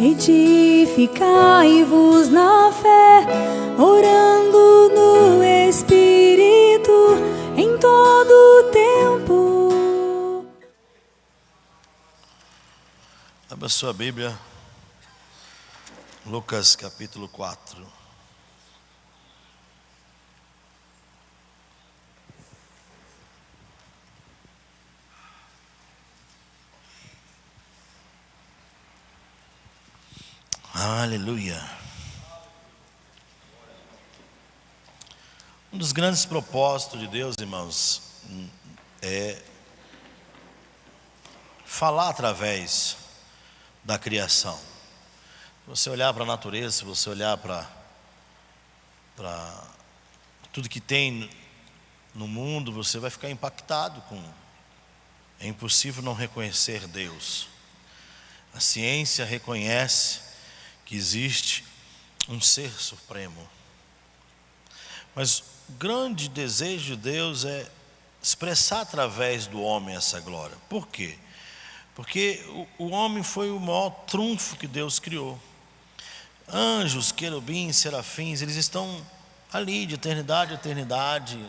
Edificai-vos na fé, orando no Espírito em todo o tempo. Abra sua Bíblia, Lucas capítulo 4. Aleluia. Um dos grandes propósitos de Deus, irmãos, é falar através da criação. Se você olhar para a natureza, se você olhar para tudo que tem no mundo, você vai ficar impactado com. É impossível não reconhecer Deus. A ciência reconhece que existe um ser supremo. Mas o grande desejo de Deus é expressar através do homem essa glória. Por quê? Porque o homem foi o maior trunfo que Deus criou. Anjos, querubins, serafins, eles estão ali de eternidade a eternidade.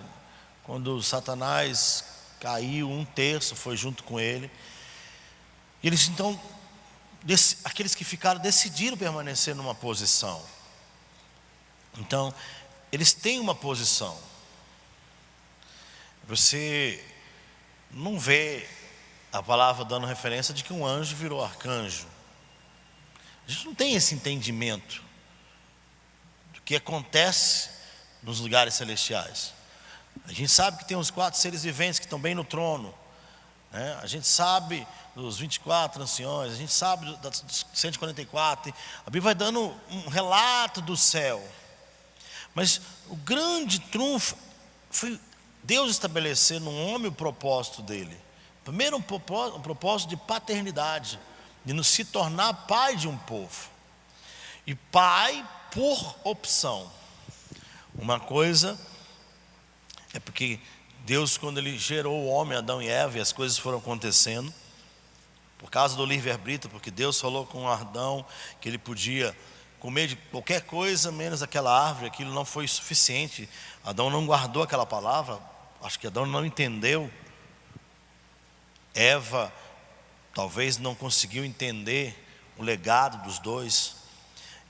Quando Satanás caiu, 1/3 foi junto com ele. E eles então, aqueles que ficaram, decidiram permanecer numa posição. Então, eles têm uma posição. Você não vê a palavra dando referência de que um anjo virou arcanjo. A gente não tem esse entendimento do que acontece nos lugares celestiais. A gente sabe que tem os 4 seres viventes que estão bem no trono, né? A gente sabe dos 24 anciões, a gente sabe dos 144. A Bíblia vai dando um relato do céu. Mas o grande trunfo foi Deus estabelecer no homem o propósito dele. Primeiro, um propósito de paternidade, de nos se tornar pai de um povo. E pai por opção. Uma coisa é porque Deus, quando Ele gerou o homem, Adão e Eva, e as coisas foram acontecendo, por causa do livre-arbítrio, porque Deus falou com Adão que ele podia comer de qualquer coisa, menos aquela árvore, aquilo não foi suficiente. Adão não guardou aquela palavra, acho que Adão não entendeu. Eva talvez não conseguiu entender o legado dos dois.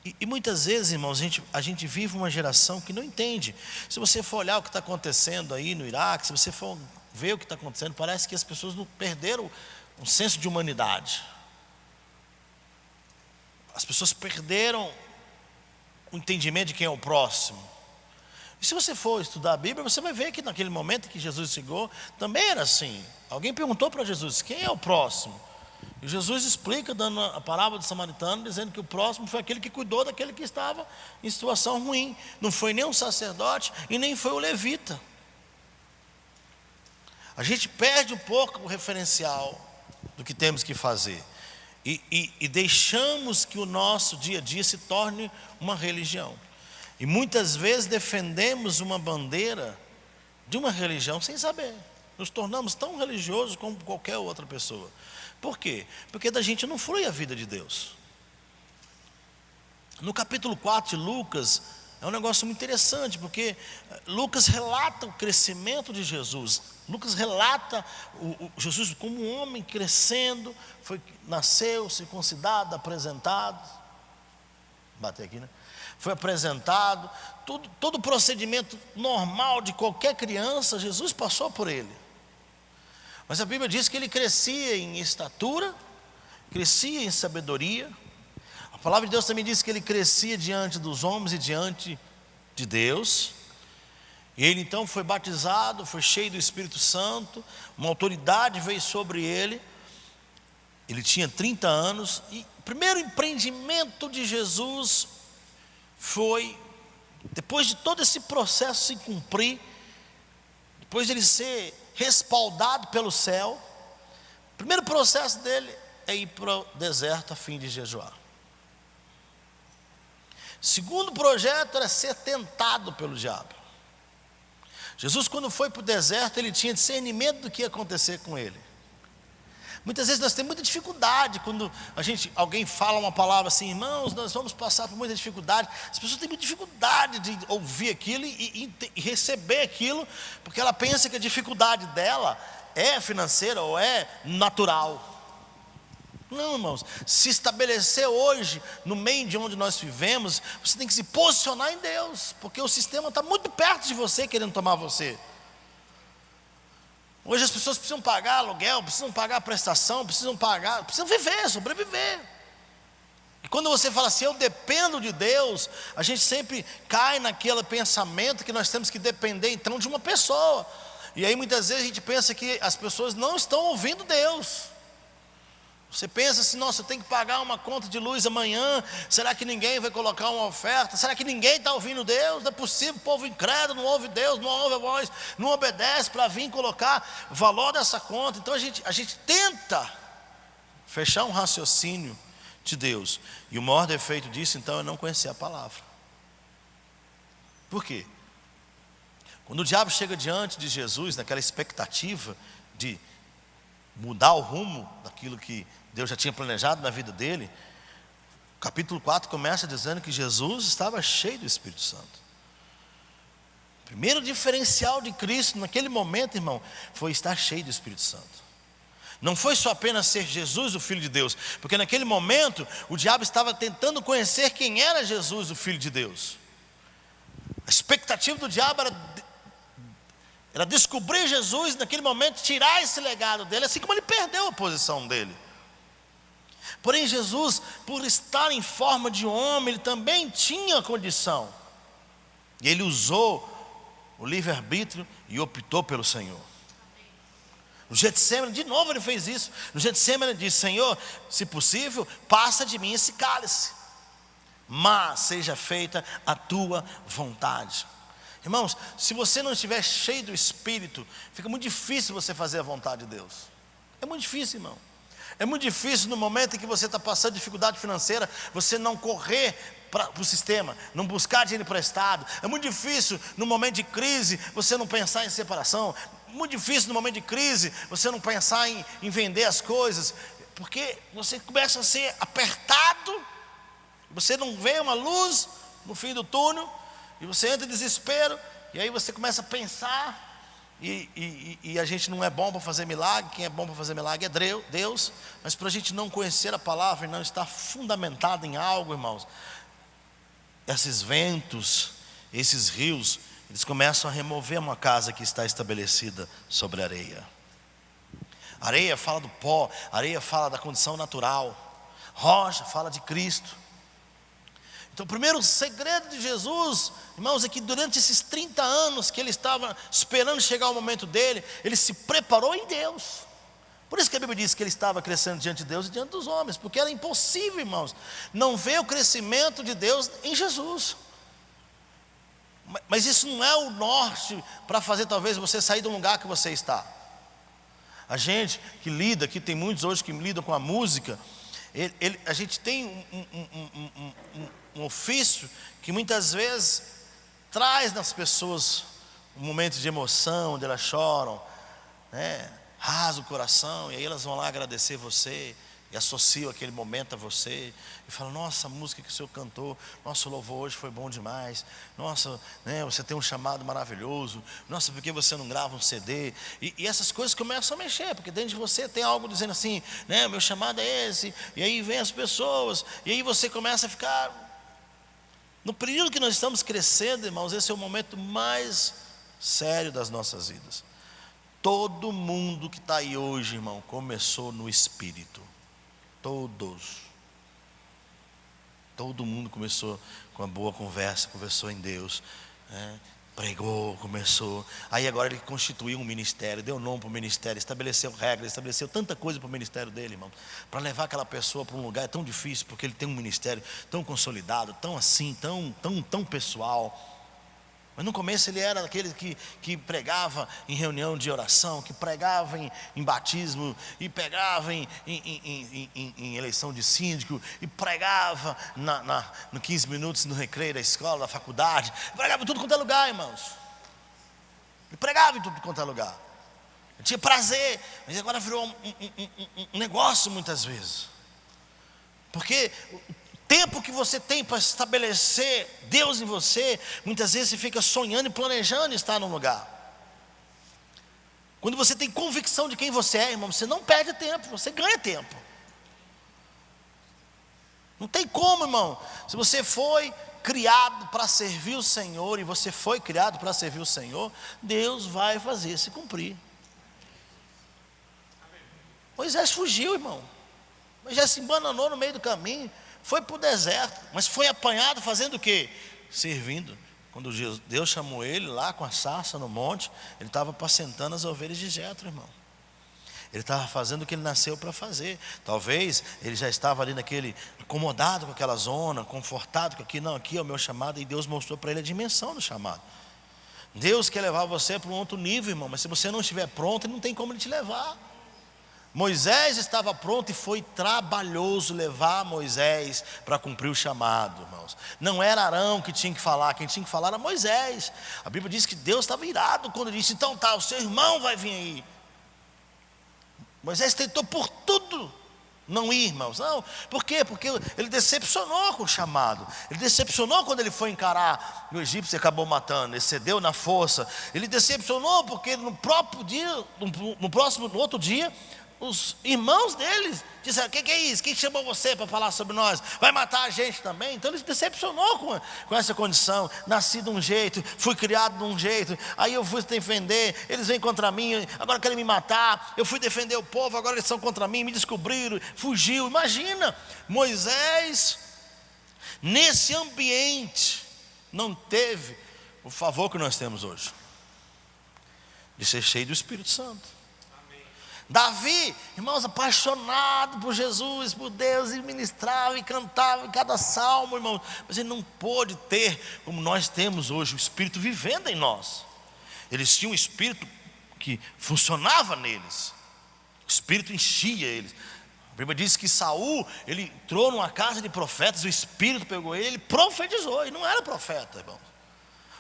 E muitas vezes, irmãos, a gente vive uma geração que não entende. Se você for olhar o que está acontecendo aí no Iraque, se você for ver o que está acontecendo, parece que as pessoas não perderam um senso de humanidade. As pessoas perderam o entendimento de quem é o próximo. E se você for estudar a Bíblia, você vai ver que naquele momento em que Jesus chegou, também era assim. Alguém perguntou para Jesus, quem é o próximo? E Jesus explica, dando a parábola do samaritano, dizendo que o próximo foi aquele que cuidou daquele que estava em situação ruim. Não foi nem um sacerdote e nem foi o levita. A gente perde um pouco o referencial do que temos que fazer. E deixamos que o nosso dia a dia se torne uma religião. E muitas vezes defendemos uma bandeira de uma religião sem saber. Nos tornamos tão religiosos como qualquer outra pessoa. Por quê? Porque da gente não flui a vida de Deus. No capítulo 4 de Lucas, é um negócio muito interessante, porque Lucas relata o crescimento de Jesus. Lucas relata Jesus como um homem crescendo, nasceu, circuncidado, apresentado. Bater aqui, né? Foi apresentado, todo o procedimento normal de qualquer criança, Jesus passou por ele. Mas a Bíblia diz que ele crescia em estatura, crescia em sabedoria. A palavra de Deus também diz que ele crescia diante dos homens e diante de Deus. E ele então foi batizado, foi cheio do Espírito Santo, uma autoridade veio sobre ele. Ele tinha 30 anos e o primeiro empreendimento de Jesus foi, depois de todo esse processo se cumprir, depois de ele ser respaldado pelo céu, o primeiro processo dele é ir para o deserto a fim de jejuar. O segundo projeto era ser tentado pelo diabo. Jesus, quando foi para o deserto, ele tinha discernimento do que ia acontecer com ele. Muitas vezes nós temos muita dificuldade quando alguém fala uma palavra assim, irmãos, nós vamos passar por muita dificuldade. As pessoas têm muita dificuldade de ouvir aquilo e receber aquilo, porque ela pensa que a dificuldade dela é financeira ou é natural. Não, irmãos, se estabelecer hoje no meio de onde nós vivemos, você tem que se posicionar em Deus, porque o sistema está muito perto de você, querendo tomar você. Hoje as pessoas precisam pagar aluguel, precisam pagar prestação, precisam viver, sobreviver. E quando você fala assim, eu dependo de Deus, a gente sempre cai naquele pensamento que nós temos que depender então de uma pessoa. E aí muitas vezes a gente pensa que as pessoas não estão ouvindo Deus. Você pensa assim, nossa, eu tenho que pagar uma conta de luz amanhã, será que ninguém vai colocar uma oferta? Será que ninguém está ouvindo Deus? Não é possível, o povo incrédulo não ouve Deus, não ouve a voz, não obedece para vir colocar o valor dessa conta. Então a gente tenta fechar um raciocínio de Deus, e o maior defeito disso então é não conhecer a palavra. Por quê? Quando o diabo chega diante de Jesus, naquela expectativa de mudar o rumo daquilo que Deus já tinha planejado na vida dele, o capítulo 4 começa dizendo que Jesus estava cheio do Espírito Santo. O primeiro diferencial de Cristo naquele momento, irmão, foi estar cheio do Espírito Santo. Não foi só apenas ser Jesus o Filho de Deus, porque naquele momento o diabo estava tentando conhecer quem era Jesus o Filho de Deus. A expectativa do diabo era descobrir Jesus naquele momento, tirar esse legado dele, assim como ele perdeu a posição dele. Porém Jesus, por estar em forma de homem, ele também tinha a condição, e ele usou o livre-arbítrio e optou pelo Senhor. No Getsêmani, de novo ele fez isso. No Getsêmani ele disse, Senhor, se possível, passa de mim esse cálice, mas seja feita a tua vontade. Irmãos, se você não estiver cheio do Espírito, fica muito difícil você fazer a vontade de Deus. É muito difícil, irmão. É muito difícil no momento em que você está passando dificuldade financeira, você não correr para o sistema, não buscar dinheiro emprestado. É muito difícil no momento de crise, você não pensar em separação. É muito difícil no momento de crise, você não pensar em vender as coisas, porque você começa a ser apertado, você não vê uma luz no fim do túnel, e você entra em desespero, e aí você começa a pensar, e a gente não é bom para fazer milagre. Quem é bom para fazer milagre é Deus, mas para a gente não conhecer a palavra e não estar fundamentado em algo, irmãos, esses ventos, esses rios, eles começam a remover uma casa que está estabelecida sobre a areia. Areia fala do pó, areia fala da condição natural, rocha fala de Cristo. Então o primeiro segredo de Jesus, irmãos, é que durante esses 30 anos que ele estava esperando chegar o momento dele, ele se preparou em Deus. Por isso que a Bíblia diz que ele estava crescendo diante de Deus e diante dos homens, porque era impossível, irmãos, não ver o crescimento de Deus em Jesus. Mas isso não é o norte para fazer talvez você sair do lugar que você está. A gente que lida, aqui tem muitos hoje que lidam com a música, a gente tem um ofício que muitas vezes traz nas pessoas um momento de emoção, onde elas choram, né? Rasga o coração, e aí elas vão lá agradecer você, e associam aquele momento a você, e falam, nossa, a música que o senhor cantou, nosso louvor hoje foi bom demais, nossa, né, você tem um chamado maravilhoso, nossa, por que você não grava um CD? E essas coisas começam a mexer, porque dentro de você tem algo dizendo assim, né, meu chamado é esse, e aí vem as pessoas, e aí você começa a ficar. No período que nós estamos crescendo, irmãos, esse é o momento mais sério das nossas vidas. Todo mundo que está aí hoje, irmão, começou no Espírito. Todos. Todo mundo começou com uma boa conversa, conversou em Deus, né? Pregou, começou. Aí agora ele constituiu um ministério, deu nome para o ministério, estabeleceu regras, estabeleceu tanta coisa para o ministério dele, irmão. Para levar aquela pessoa para um lugar é tão difícil, porque ele tem um ministério tão consolidado, tão assim, tão pessoal. Mas no começo ele era aquele que pregava em reunião de oração, que pregava em batismo, e pregava em eleição de síndico, e pregava no 15 minutos no recreio da escola, da faculdade, pregava em tudo quanto é lugar, irmãos. Ele pregava em tudo quanto é lugar. Eu tinha prazer, mas agora virou um negócio muitas vezes. Porque o tempo que você tem para estabelecer Deus em você, muitas vezes você fica sonhando e planejando estar num lugar. Quando você tem convicção de quem você é, irmão, você não perde tempo, você ganha tempo. Não tem como, irmão. Se você foi criado para servir o Senhor, e você foi criado para servir o Senhor, Deus vai fazer se cumprir. Moisés fugiu, irmão. Moisés se embananou no meio do caminho, foi para o deserto, mas foi apanhado fazendo o quê? Servindo. Quando Deus chamou ele lá com a sarça no monte, ele estava apacentando as ovelhas de Jetro, irmão. Ele estava fazendo o que ele nasceu para fazer. Talvez ele já estava ali naquele, acomodado com aquela zona, confortado com aquilo. Não, aqui é o meu chamado. E Deus mostrou para ele a dimensão do chamado. Deus quer levar você para um outro nível, irmão. Mas se você não estiver pronto, Ele não tem como Ele te levar. Moisés estava pronto e foi trabalhoso levar Moisés para cumprir o chamado, irmãos. Não era Arão que tinha que falar, quem tinha que falar era Moisés. A Bíblia diz que Deus estava irado quando disse: então tá, o seu irmão vai vir aí. Moisés tentou por tudo não ir, irmãos. Não, por quê? Porque ele decepcionou com o chamado. Ele decepcionou quando ele foi encarar o egípcio e acabou matando. Ele cedeu na força. Ele decepcionou porque no próprio dia, no outro dia, os irmãos deles disseram: o que é isso? Quem chamou você para falar sobre nós? Vai matar a gente também? Então ele se decepcionou com essa condição. Nasci de um jeito, fui criado de um jeito, aí eu fui defender, eles vêm contra mim, agora querem me matar. Eu fui defender o povo, agora eles são contra mim, me descobriram, fugiu. Imagina, Moisés, nesse ambiente, não teve o favor que nós temos hoje, de ser cheio do Espírito Santo. Davi, irmãos, apaixonado por Jesus, por Deus, e ministrava e cantava em cada salmo, irmãos, mas ele não pôde ter, como nós temos hoje, o Espírito vivendo em nós. Eles tinham um Espírito que funcionava neles, o Espírito enchia eles. A Bíblia diz que Saul, ele entrou numa casa de profetas, o Espírito pegou ele profetizou, e não era profeta, irmãos.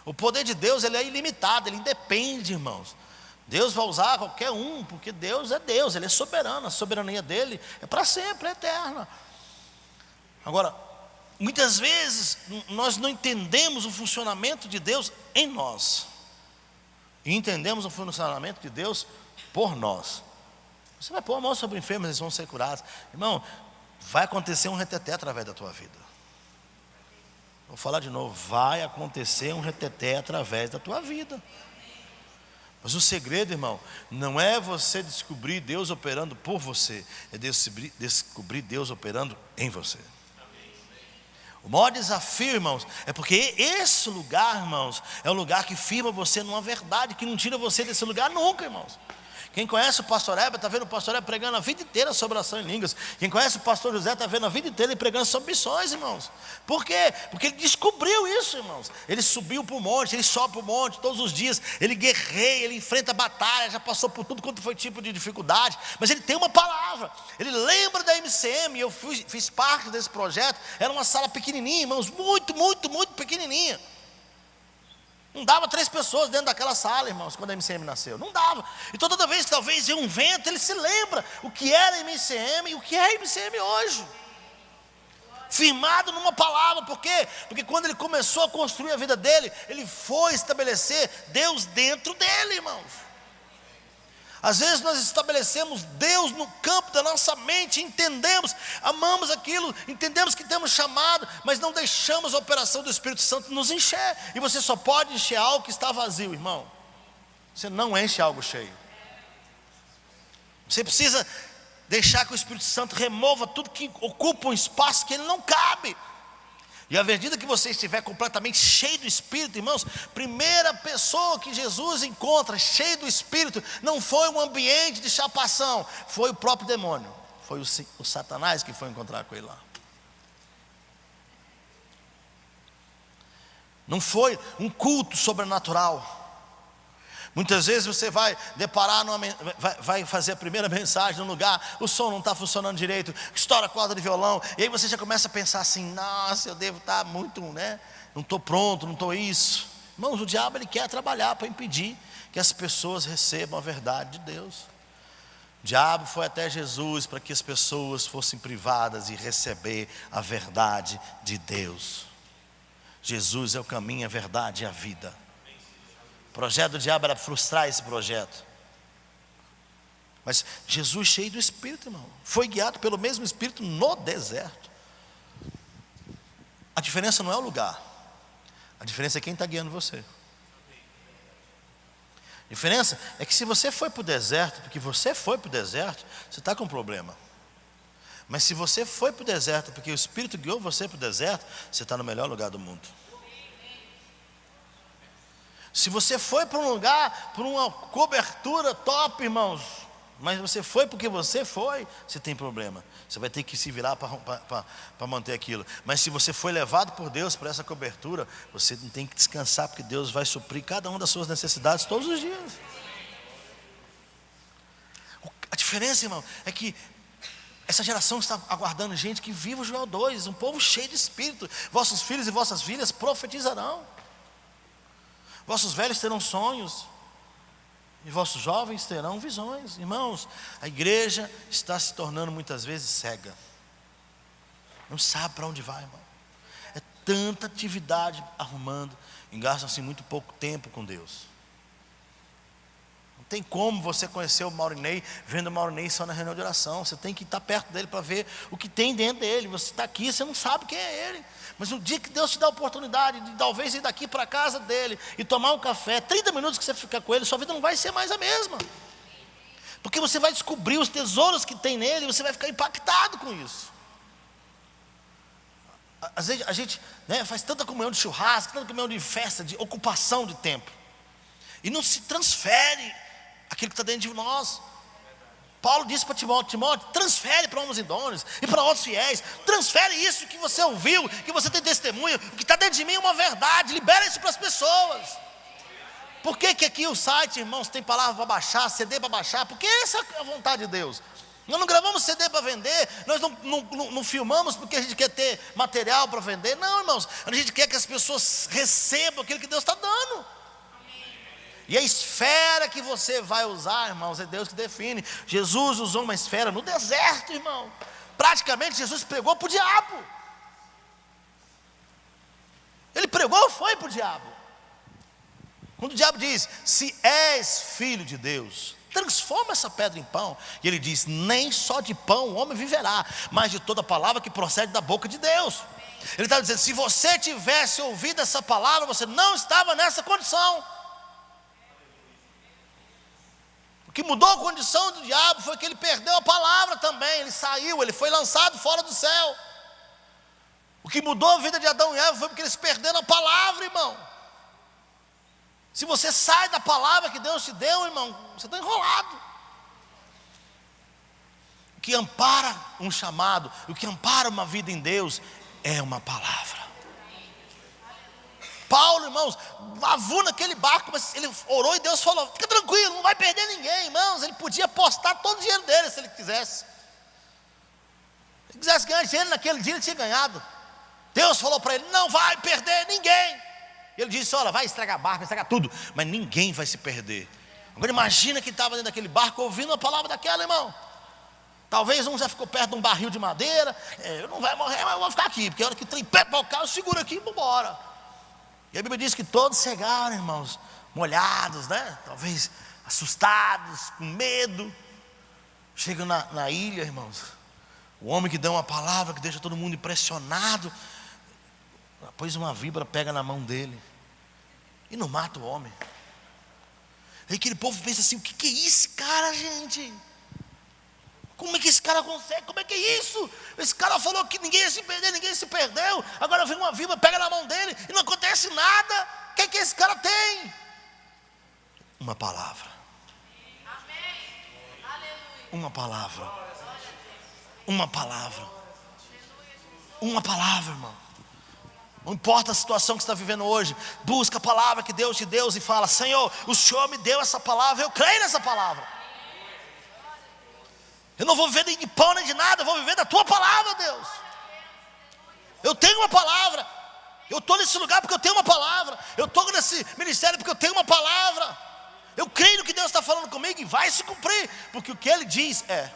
O poder de Deus, ele é ilimitado, ele independe, irmãos. Deus vai usar qualquer um, porque Deus é Deus, Ele é soberano, a soberania dEle é para sempre, é eterna. Agora, muitas vezes nós não entendemos o funcionamento de Deus em nós, e entendemos o funcionamento de Deus por nós. Você vai pôr a mão sobre enfermos, eles vão ser curados. Irmão, vai acontecer um reteté através da tua vida. Vou falar de novo, vai acontecer um reteté através da tua vida. Mas o segredo, irmão, não é você descobrir Deus operando por você, é descobrir Deus operando em você. O maior desafio, irmãos, é porque esse lugar, irmãos, é um lugar que firma você numa verdade, que não tira você desse lugar nunca, irmãos. Quem conhece o pastor Heber, está vendo o pastor Heber pregando a vida inteira sobre oração em línguas. Quem conhece o pastor José, está vendo a vida inteira ele pregando sobre missões, irmãos. Por quê? Porque ele descobriu isso, irmãos. Ele subiu para o monte, ele sobe para o monte todos os dias. Ele guerreia, ele enfrenta batalha, já passou por tudo quanto foi tipo de dificuldade. Mas ele tem uma palavra, ele lembra da MCM. Eu fiz parte desse projeto. Era uma sala pequenininha, irmãos, muito pequenininha. Não dava 3 pessoas dentro daquela sala, irmãos, quando a MCM nasceu. Não dava. Então toda vez que talvez ia um vento, ele se lembra o que era a MCM e o que é a MCM hoje. Firmado numa palavra. Por quê? Porque quando ele começou a construir a vida dele, ele foi estabelecer Deus dentro dele, irmãos. Às vezes nós estabelecemos Deus no campo da nossa mente, entendemos, amamos aquilo, entendemos que temos chamado, mas não deixamos a operação do Espírito Santo nos encher. E você só pode encher algo que está vazio, irmão. Você não enche algo cheio. Você precisa deixar que o Espírito Santo remova tudo que ocupa um espaço que ele não cabe. E à medida que você estiver completamente cheio do Espírito, irmãos, primeira pessoa que Jesus encontra cheio do Espírito, não foi um ambiente de chapação, foi o próprio demônio, foi o Satanás que foi encontrar com ele lá. Não foi um culto sobrenatural. Muitas vezes você vai deparar, vai fazer a primeira mensagem num lugar, o som não está funcionando direito, estoura a corda de violão, e aí você já começa a pensar assim: nossa, eu devo estar muito, né? Não estou pronto, não estou isso. Irmãos, o diabo ele quer trabalhar para impedir que as pessoas recebam a verdade de Deus. O diabo foi até Jesus para que as pessoas fossem privadas de receber a verdade de Deus. Jesus é o caminho, a verdade e a vida. O projeto do diabo era frustrar esse projeto. Mas Jesus, cheio do Espírito, irmão, foi guiado pelo mesmo Espírito no deserto. A diferença não é o lugar, a diferença é quem está guiando você. A diferença é que se você foi para o deserto, porque você foi para o deserto, você está com um problema. Mas se você foi para o deserto, porque o Espírito guiou você para o deserto, você está no melhor lugar do mundo. Se você foi para um lugar, por uma cobertura top, irmãos, mas você foi porque você foi, você tem problema. Você vai ter que se virar para manter aquilo. Mas se você foi levado por Deus para essa cobertura, você não tem que descansar, porque Deus vai suprir cada uma das suas necessidades todos os dias. A diferença, irmão, é que essa geração está aguardando gente que viva o Joel 2, um povo cheio de Espírito. Vossos filhos e vossas filhas profetizarão. Vossos velhos terão sonhos. E vossos jovens terão visões. Irmãos, a igreja está se tornando muitas vezes cega. Não sabe para onde vai, irmão. É tanta atividade arrumando, e gastam-se muito pouco tempo com Deus. Não tem como você conhecer o Maurinei vendo o Maurinei só na reunião de oração. Você tem que estar perto dele para ver o que tem dentro dele. Você está aqui, você não sabe quem é ele. Mas o dia que Deus te dá a oportunidade de talvez ir daqui para a casa dele e tomar um café, 30 minutos que você ficar com ele, sua vida não vai ser mais a mesma. Porque você vai descobrir os tesouros que tem nele e você vai ficar impactado com isso. Às vezes a gente faz tanta comunhão de churrasco, tanta comunhão de festa, de ocupação de tempo. E não se transfere aquilo que está dentro de nós. Paulo disse para Timóteo, transfere para uns idôneos e para outros fiéis. Transfere isso que você ouviu, que você tem testemunho. O que está dentro de mim é uma verdade. Libera isso para as pessoas. Por que aqui o site, irmãos, tem palavra para baixar, CD para baixar? Porque essa é a vontade de Deus. Nós não gravamos CD para vender. Nós não filmamos porque a gente quer ter material para vender. Não, irmãos, a gente quer que as pessoas recebam aquilo que Deus está dando. E a esfera que você vai usar, irmãos, é Deus que define. Jesus usou uma esfera no deserto, irmão. Praticamente Jesus pregou para o diabo. Ele pregou ou foi para o diabo? Quando o diabo diz, se és filho de Deus, transforma essa pedra em pão. E ele diz, nem só de pão o homem viverá, mas de toda palavra que procede da boca de Deus. Ele está dizendo, se você tivesse ouvido essa palavra, você não estava nessa condição. O que mudou a condição do diabo foi que ele perdeu a palavra também. Ele saiu, ele foi lançado fora do céu. O que mudou a vida de Adão e Eva foi porque eles perderam a palavra, irmão. Se você sai da palavra que Deus te deu, irmão, você está enrolado. O que ampara um chamado, o que ampara uma vida em Deus é uma palavra. Paulo, irmãos, lavou naquele barco, mas ele orou e Deus falou, fica tranquilo, não vai perder ninguém, irmãos. Ele podia apostar todo o dinheiro dele se ele quisesse. Se ele quisesse ganhar dinheiro naquele dia, ele tinha ganhado. Deus falou para ele, não vai perder ninguém. Ele disse, olha, vai estragar barco, vai estragar tudo, mas ninguém vai se perder. Agora imagina que estava dentro daquele barco ouvindo a palavra daquela, irmão. Talvez um já ficou perto de um barril de madeira, eu não vai morrer, mas eu vou ficar aqui, porque a hora que o trem pé para o carro, eu seguro aqui e vou embora. E a Bíblia diz que todos chegaram, irmãos, molhados, talvez assustados, com medo. Chegam na ilha, irmãos. O homem que dá uma palavra que deixa todo mundo impressionado, depois uma víbora pega na mão dele e não mata o homem. Aí aquele povo pensa assim, o que é esse cara, gente? Como é que esse cara consegue? Como é que é isso? Esse cara falou que ninguém ia se perder, ninguém se perdeu. Agora vem uma víbora, pega na mão dele e não acontece nada. O que é que esse cara tem? Uma palavra. Uma palavra. Uma palavra. Uma palavra, irmão. Não importa a situação que você está vivendo hoje, busca a palavra que Deus te deu e fala, Senhor, o Senhor me deu essa palavra, eu creio nessa palavra. Eu não vou viver nem de pão nem de nada, eu vou viver da tua palavra, Deus. Eu tenho uma palavra. Eu estou nesse lugar porque eu tenho uma palavra. Eu estou nesse ministério porque eu tenho uma palavra. Eu creio no que Deus está falando comigo e vai se cumprir, porque o que Ele diz é.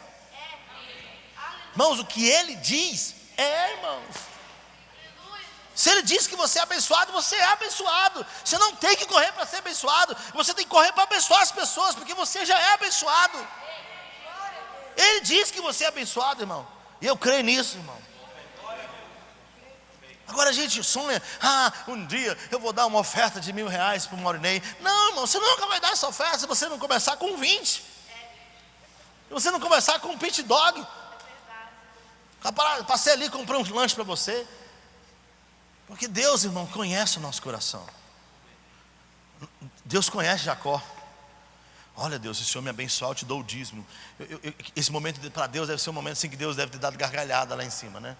Irmãos, o que Ele diz é, irmãos. Se Ele diz que você é abençoado, você é abençoado. Você não tem que correr para ser abençoado. Você tem que correr para abençoar as pessoas, porque você já é abençoado. Ele diz que você é abençoado, irmão. E eu creio nisso, irmão. Agora a gente sonha, um dia eu vou dar uma oferta de R$1.000 para o Maurinei. Não, irmão, você nunca vai dar essa oferta se você não começar com 20. Se você não começar com um pit dog. Passei ali e comprei um lanche para você. Porque Deus, irmão, conhece o nosso coração. Deus conhece Jacó. Olha, Deus, se o Senhor me abençoar, eu te dou o dízimo. Esse momento para Deus deve ser um momento assim que Deus deve ter dado gargalhada lá em cima, né?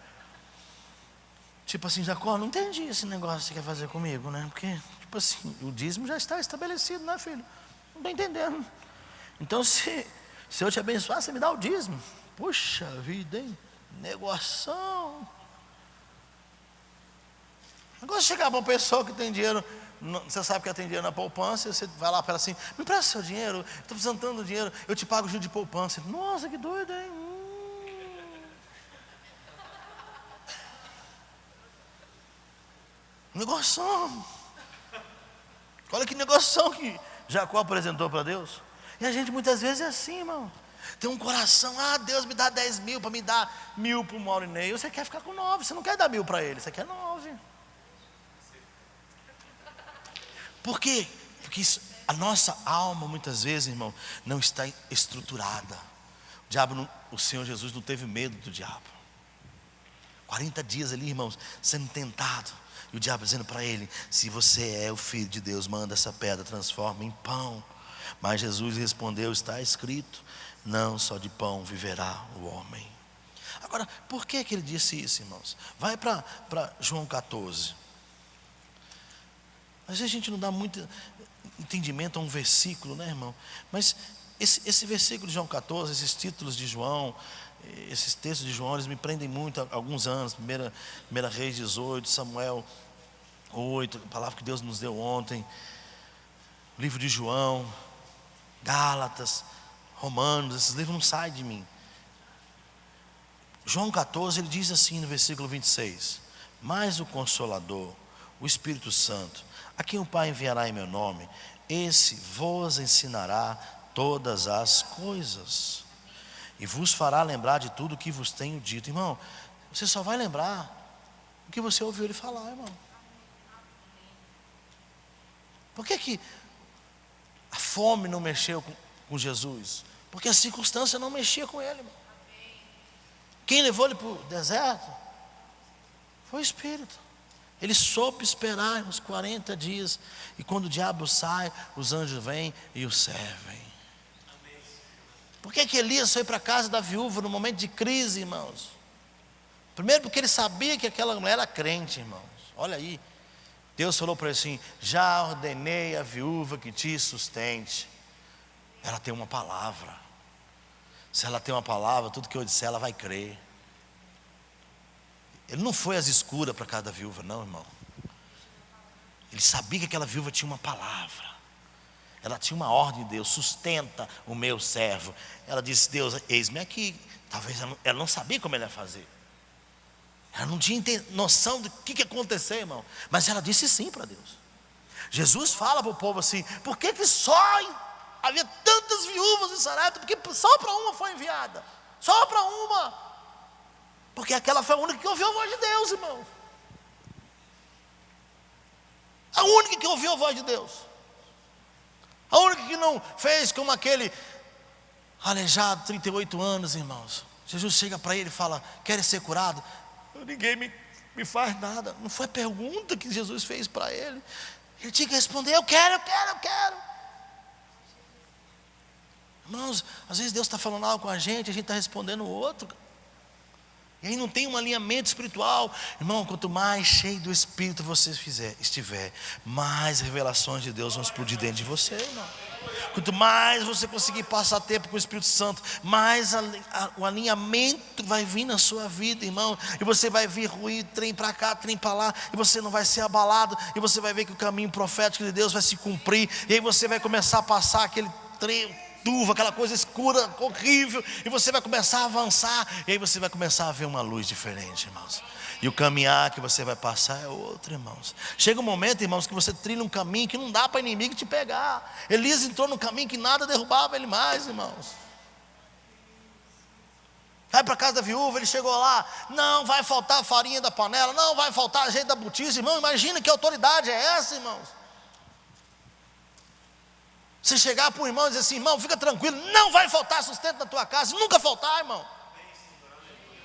Tipo assim, Jacó, não entendi esse negócio que você quer fazer comigo, né? Porque, tipo assim, o dízimo já está estabelecido, né, filho? Não estou entendendo. Então, se eu te abençoar, você me dá o dízimo. Puxa vida, hein? Negoção. Agora chegar para uma pessoa que tem dinheiro, você sabe que ela tem dinheiro na poupança, você vai lá para ela assim, me presta seu dinheiro, estou precisando tanto de dinheiro, eu te pago o juro de poupança. Nossa, que doido, hein? Negoção. Olha que negoção que Jacó apresentou para Deus. E a gente muitas vezes é assim, irmão. Tem um coração, Deus me dá 10 mil para me dar 1.000 para o Maurinei. Você quer ficar com 9, você não quer dar 1.000 para ele, você quer 9. Por quê? Porque a nossa alma muitas vezes, irmão, não está estruturada. O Senhor Jesus não teve medo do diabo. 40 dias ali, irmãos, sendo tentado. E o diabo dizendo para ele, se você é o Filho de Deus, manda essa pedra, transforma em pão. Mas Jesus respondeu, está escrito, não só de pão viverá o homem. Agora, por que ele disse isso, irmãos? Vai para João 14. Às vezes a gente não dá muito entendimento a um versículo, né, irmão? Mas esse versículo de João 14, esses títulos de João, esses textos de João, eles me prendem muito há alguns anos. 1 Reis 18, Samuel 8, a palavra que Deus nos deu ontem, livro de João, Gálatas, Romanos, esses livros não saem de mim. João 14, ele diz assim no versículo 26, mas o Consolador, o Espírito Santo, a quem o Pai enviará em meu nome, esse vos ensinará todas as coisas e vos fará lembrar de tudo o que vos tenho dito. Irmão, você só vai lembrar o que você ouviu ele falar, irmão. Por que a fome não mexeu com Jesus? Porque a circunstância não mexia com ele, irmão. Quem levou ele para o deserto foi o Espírito. Ele soube esperar uns 40 dias. E quando o diabo sai, os anjos vêm e o servem. Por que Elias foi para a casa da viúva no momento de crise, irmãos? Primeiro porque ele sabia que aquela mulher era crente, irmãos. Olha aí. Deus falou para ele assim, já ordenei a viúva que te sustente. Ela tem uma palavra. Se ela tem uma palavra, tudo que eu disser ela vai crer. Ele não foi às escuras para casa da viúva, não, irmão. Ele sabia que aquela viúva tinha uma palavra. Ela tinha uma ordem de Deus, sustenta o meu servo. Ela disse, Deus, eis-me aqui. Talvez ela não sabia como ele ia fazer. Ela não tinha noção do que aconteceu, irmão. Mas ela disse sim para Deus. Jesus fala para o povo assim, por que só havia tantas viúvas em Sarepta? Porque só para uma foi enviada. Só para uma. Porque aquela foi a única que ouviu a voz de Deus, irmão. A única que ouviu a voz de Deus. A única que não fez como aquele aleijado, 38 anos, irmãos. Jesus chega para ele e fala, quer ser curado? Ninguém me faz nada. Não foi a pergunta que Jesus fez para ele. Ele tinha que responder, eu quero. Irmãos, às vezes Deus está falando algo com a gente está respondendo o outro. E aí não tem um alinhamento espiritual. Irmão, quanto mais cheio do Espírito você estiver, mais revelações de Deus vão explodir dentro de você, irmão. Quanto mais você conseguir passar tempo com o Espírito Santo, mais o alinhamento vai vir na sua vida, irmão. E você vai vir ruído, trem para cá, trem para lá, e você não vai ser abalado. E você vai ver que o caminho profético de Deus vai se cumprir. E aí você vai começar a passar aquele trem, turva, aquela coisa escura, horrível. E você vai começar a avançar. E aí você vai começar a ver uma luz diferente, irmãos. E o caminhar que você vai passar é outro, irmãos. Chega um momento, irmãos, que você trilha um caminho que não dá para inimigo te pegar. Elias entrou num caminho que nada derrubava ele mais, irmãos. Vai para a casa da viúva, ele chegou lá, não vai faltar a farinha da panela, não vai faltar azeite da botija, irmão. Imagina que autoridade é essa, irmãos. Você chegar para um irmão e dizer assim: irmão, fica tranquilo, não vai faltar sustento na tua casa, nunca faltar, irmão.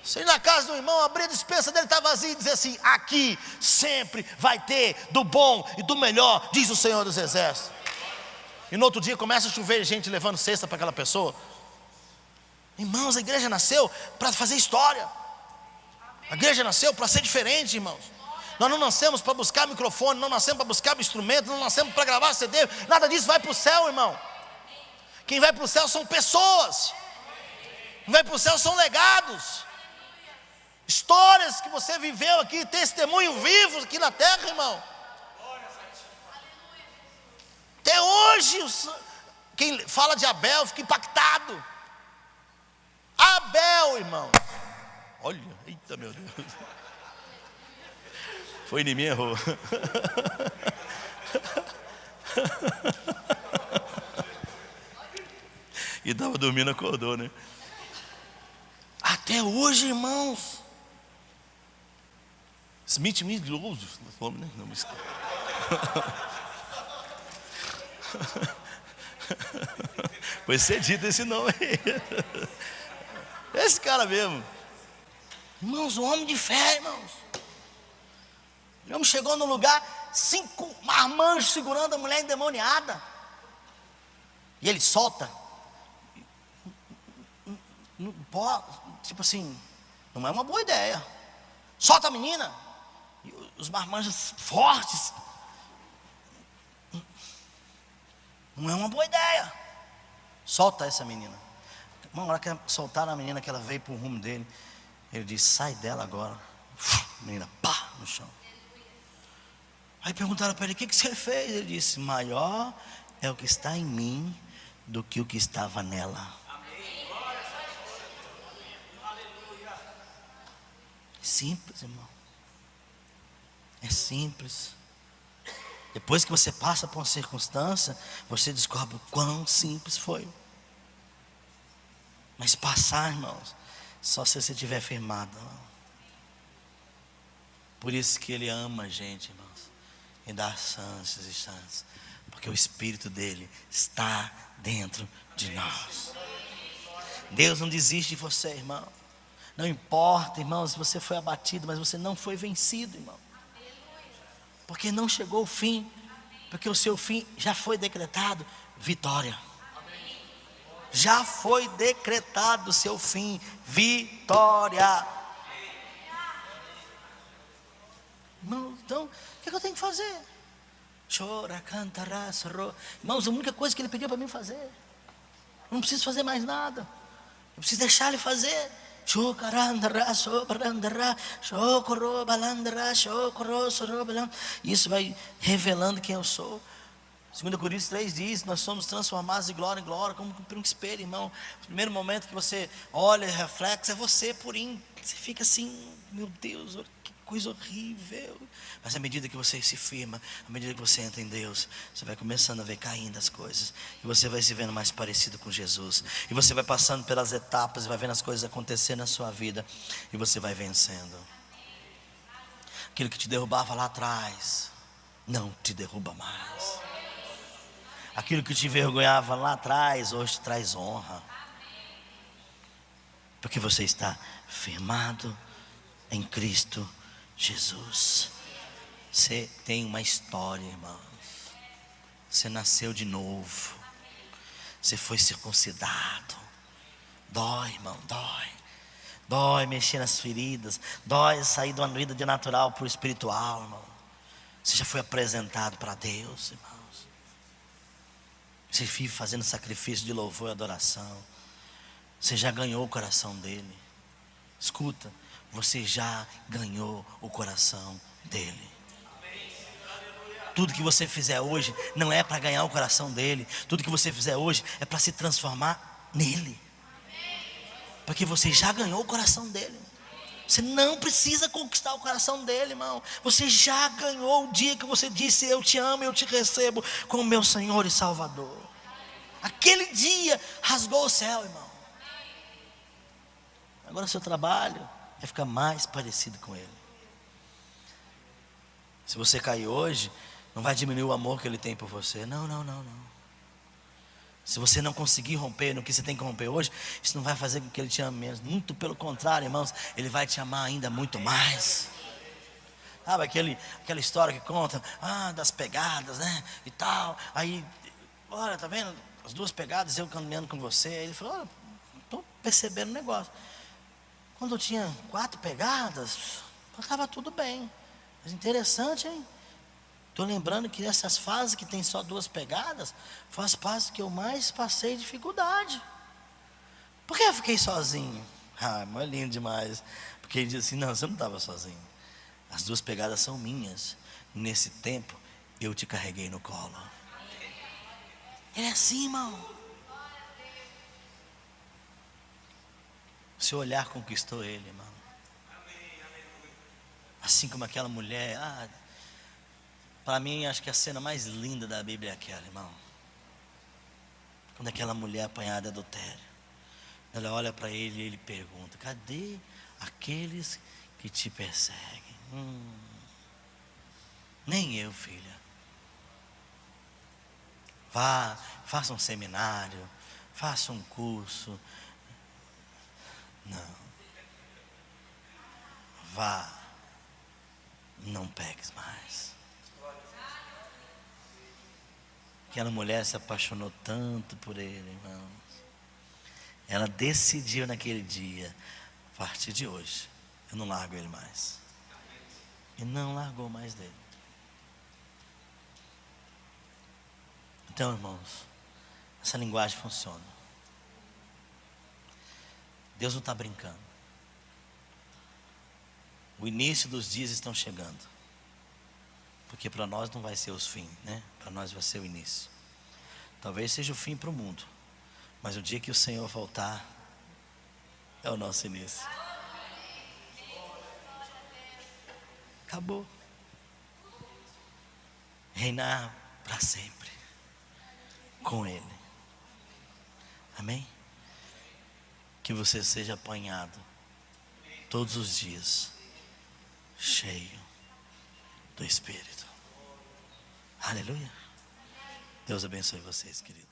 Você ir na casa do irmão, abrir a despensa dele, está vazia, e dizer assim: aqui sempre vai ter do bom e do melhor, diz o Senhor dos Exércitos. E no outro dia começa a chover gente levando cesta para aquela pessoa. Irmãos, a igreja nasceu para fazer história. A igreja nasceu para ser diferente, irmãos. Nós não nascemos para buscar microfone, não nascemos para buscar instrumento, não nascemos para gravar CD. Nada disso vai para o céu, irmão. Quem vai para o céu são pessoas. Quem vai para o céu são legados. Histórias que você viveu aqui, testemunho vivo aqui na terra, irmão. Até hoje, quem fala de Abel fica impactado. Abel, irmão. Olha, eita meu Deus. Foi em mim, errou. E estava dormindo, acordou, né? Até hoje, irmãos. Smith Midlows, né? Não me esqueça. Foi cedido esse nome aí. Esse cara mesmo. Irmãos, um homem de fé, irmãos. O homem chegou no lugar, 5 marmanjos segurando a mulher endemoniada. E ele solta. Tipo assim, não é uma boa ideia. Solta a menina. E os marmanjos fortes. Não é uma boa ideia. Solta essa menina. Uma hora que soltaram a menina, que ela veio para o rumo dele, ele disse: sai dela agora. Menina, pá, no chão. Aí perguntaram para ele: o que você fez? Ele disse: maior é o que está em mim do que o que estava nela. Simples, irmão. É simples. Depois que você passa por uma circunstância, você descobre o quão simples foi. Mas passar, irmãos, só se você estiver firmado. Por isso que Ele ama a gente, irmãos, e dá chances e chances, porque o Espírito dele está dentro de nós. Deus não desiste de você, irmão. Não importa, irmão, se você foi abatido, mas você não foi vencido, irmão. Porque não chegou o fim, porque o seu fim já foi decretado, vitória. Já foi decretado o seu fim, vitória. Irmão, então, o que eu tenho que fazer? Chora, canta, raça, ro. Irmãos, a única coisa que ele pediu para mim fazer. Eu não preciso fazer mais nada. Eu preciso deixar ele fazer. Isso vai revelando quem eu sou. 2 Coríntios 3 diz: nós somos transformados de glória em glória, como por um espelho, irmão. O primeiro momento que você olha e reflexo é você purinho. Você fica assim: meu Deus, que coisa horrível. Mas à medida que você se firma, à medida que você entra em Deus, você vai começando a ver caindo as coisas, e você vai se vendo mais parecido com Jesus, e você vai passando pelas etapas, e vai vendo as coisas acontecer na sua vida, e você vai vencendo. Aquilo que te derrubava lá atrás não te derruba mais. Aquilo que te envergonhava lá atrás hoje te traz honra, porque você está firmado em Cristo Jesus. Você tem uma história, irmãos. Você nasceu de novo. Você foi circuncidado. Dói, irmão, dói. Dói mexer nas feridas. Dói sair de uma vida de natural para o espiritual, irmão. Você já foi apresentado para Deus, irmãos. Você vive fazendo sacrifício de louvor e adoração. Você já ganhou o coração dele. Escuta, você já ganhou o coração dele. Tudo que você fizer hoje não é para ganhar o coração dele. Tudo que você fizer hoje é para se transformar nele. Porque você já ganhou o coração dele. Você não precisa conquistar o coração dele, irmão. Você já ganhou o dia que você disse: eu te amo, eu te recebo como meu Senhor e Salvador. Aquele dia rasgou o céu, irmão. Agora o seu trabalho é ficar mais parecido com ele. Se você cair hoje, não vai diminuir o amor que ele tem por você. Não. Se você não conseguir romper no que você tem que romper hoje, isso não vai fazer com que ele te ame menos. Muito pelo contrário, irmãos, ele vai te amar ainda muito mais. Sabe aquela história que conta, das pegadas, né, e tal. Aí, olha, tá vendo, as 2 pegadas, eu caminhando com você. Aí ele falou: olha, estou percebendo um negócio. Quando eu tinha 4 pegadas, estava tudo bem. Mas interessante, hein? Estou lembrando que essas fases que tem só 2 pegadas, foi as fases que eu mais passei dificuldade. Por que eu fiquei sozinho? Mas é lindo demais. Porque ele disse assim: não, você não estava sozinho. As 2 pegadas são minhas. Nesse tempo, eu te carreguei no colo. Ele é assim, irmão. O seu olhar conquistou ele, irmão. Assim como aquela mulher. Para mim, acho que a cena mais linda da Bíblia é aquela, irmão. Quando aquela mulher apanhada de adultério, ela olha para ele e ele pergunta: cadê aqueles que te perseguem? Nem eu, filha. Vá, faça um seminário, faça um curso. Não. Vá, não peques mais. Aquela mulher se apaixonou tanto por ele, irmãos. Ela decidiu naquele dia: a partir de hoje, eu não largo ele mais. E não largou mais dele. Então, irmãos, essa linguagem funciona. Deus não está brincando. O início dos dias estão chegando. Porque para nós não vai ser os fins, né? Para nós vai ser o início. Talvez seja o fim para o mundo, mas o dia que o Senhor voltar, é o nosso início. Acabou. Reinar para sempre com Ele. Amém? Que você seja apanhado todos os dias, cheio do Espírito. Aleluia. Deus abençoe vocês, queridos.